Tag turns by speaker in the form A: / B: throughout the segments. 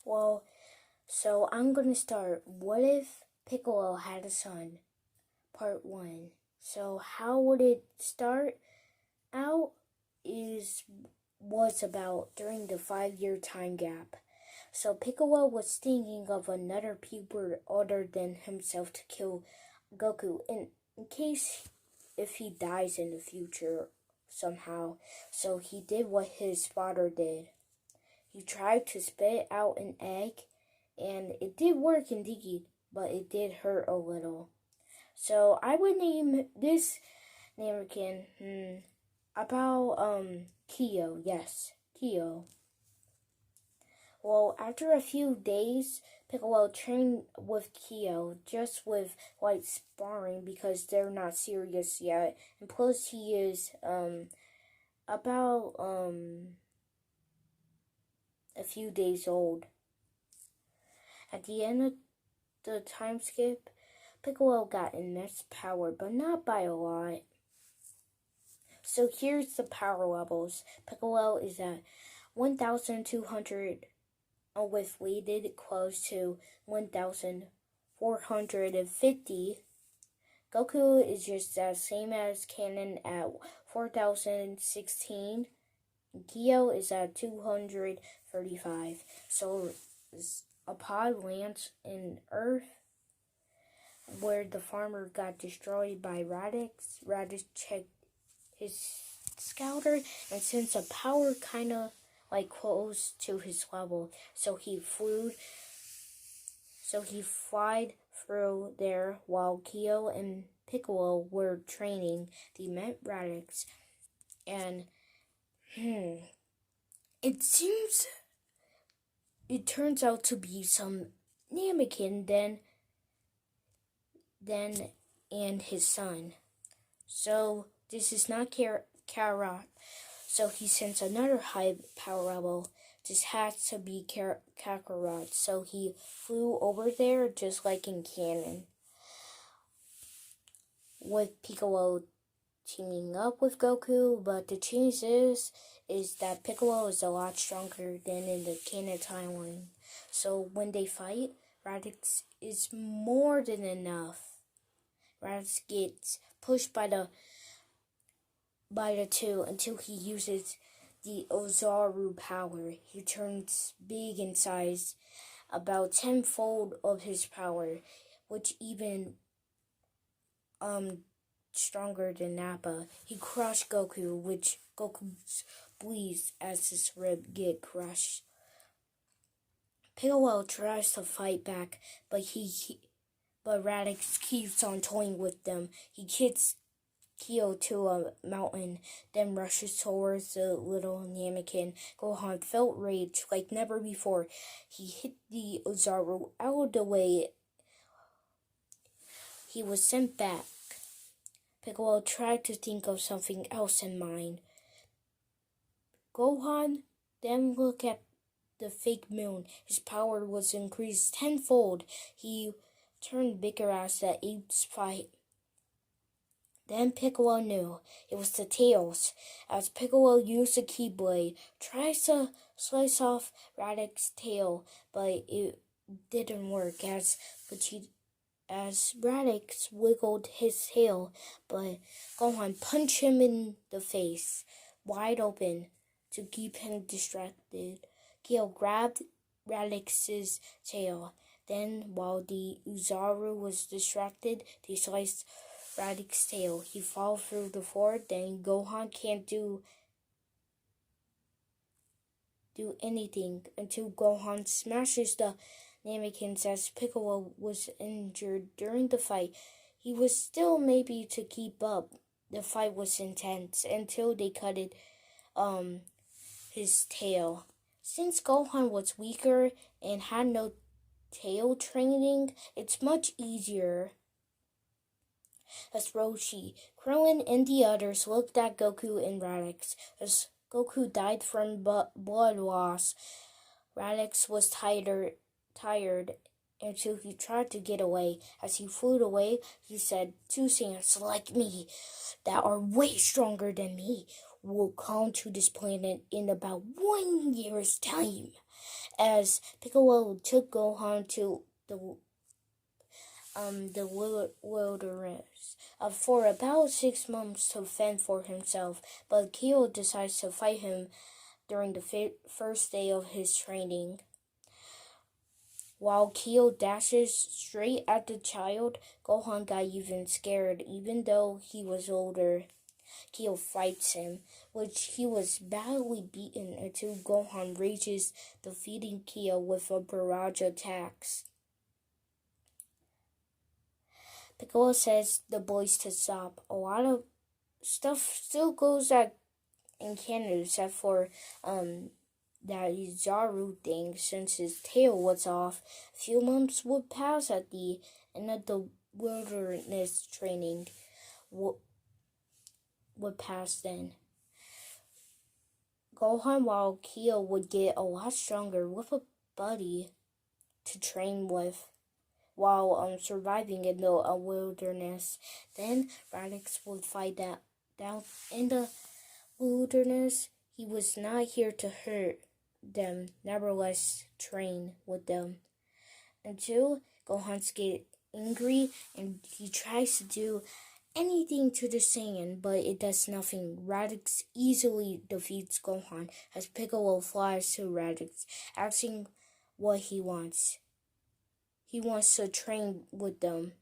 A: Well, so I'm gonna start. What if Piccolo had a son? Part 1. So how would it start out is was about during the 5-year time gap. So Piccolo was thinking of another people other than himself to kill Goku in case if he dies in the future somehow. So he did what his father did. He tried to spit out an egg, and it did work indeed, but it did hurt a little. So I would name this Namekin about Kyo. Yes, Kyo. Well, after a few days, Piccolo trained with Kyo, just with like sparring because they're not serious yet. And plus he is about a few days old. At the end of the time skip, Piccolo got immense power, but not by a lot. So here's the power levels. Piccolo is at 1,200 with weighted close to 1,450. Goku is just the same as Canon at 4,016. Kyo is at 235. So a pod lands in Earth where the farmer got destroyed by Raditz. Raditz checked his scouter, and since a power kind of like close to his level, so he flied through there while Kyo and Piccolo were training. They met Raditz, and it turns out to be some Namekin then and his son. So this is not Kakarot. So he sends another high power level. This has to be Kakarot. So he flew over there just like in canon. With Piccolo teaming up with Goku, but the change is that Piccolo is a lot stronger than in the canon timeline. So when they fight, Raditz is more than enough. Raditz gets pushed by the two until he uses the Ozaru power. He turns big in size, about 10-fold of his power, which even stronger than Nappa. He crushed Goku, which Goku bleeds as his rib get crushed. Piccolo tries to fight back, but Raditz keeps on toying with them. He hits Kyo to a mountain, then rushes towards the little Namekin. Gohan felt rage like never before. He hit the Ozaru out of the way. He was sent back. Piccolo tried to think of something else in mind. Gohan then looked at the fake moon. His power was increased 10-fold. He turned bigger as the apes fight. Then Piccolo knew it was the tails. As Piccolo used the Keyblade, tries to slice off Raditz's tail, but it didn't work as Raditz wiggled his tail, but Gohan punched him in the face, wide open, to keep him distracted. Kyo grabbed Raditz's tail. Then, while the Ozaru was distracted, they sliced Raditz's tail. He fell through the floor. Then Gohan can't do anything until Gohan smashes the Namekins as Piccolo was injured during the fight. He was still able to keep up. The fight was intense until they cut his tail. Since Gohan was weaker and had no tail training, it's much easier. As Roshi, Krillin, and the others looked at Goku and Raditz. As Goku died from blood loss, Raditz was tired until he tried to get away. As he flew away, he said, "Two Saiyans like me that are way stronger than me will come to this planet in about 1 year's time. As Piccolo took Gohan to the wilderness for about 6 months to fend for himself, but Kyo decides to fight him during the first day of his training. While Kyo dashes straight at the child, Gohan got even scared, even though he was older. Kyo fights him, which he was badly beaten until Gohan rages, defeating Kyo with a barrage of attacks. Piccolo says the boys to stop. A lot of stuff still goes in Canada except for that Zaru thing, since his tail was off. A few months would pass at the end of the wilderness training would pass then. Gohan, while Kyo would get a lot stronger with a buddy to train with while surviving in the wilderness. Then Raditz would fight down in the wilderness. He was not here to hurt them, nevertheless train with them. Until Gohan gets angry and he tries to do anything to the Saiyan, but it does nothing. Raditz easily defeats Gohan as Piccolo flies to Raditz, asking what he wants. He wants to train with them.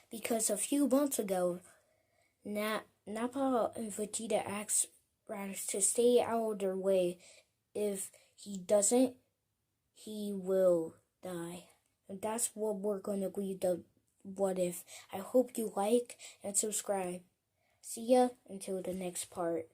A: Because a few months ago, Nappa and Vegeta asked Raditz to stay out of their way. If he doesn't, he will die. And that's what we're going to read the What If. I hope you like and subscribe. See ya until the next part.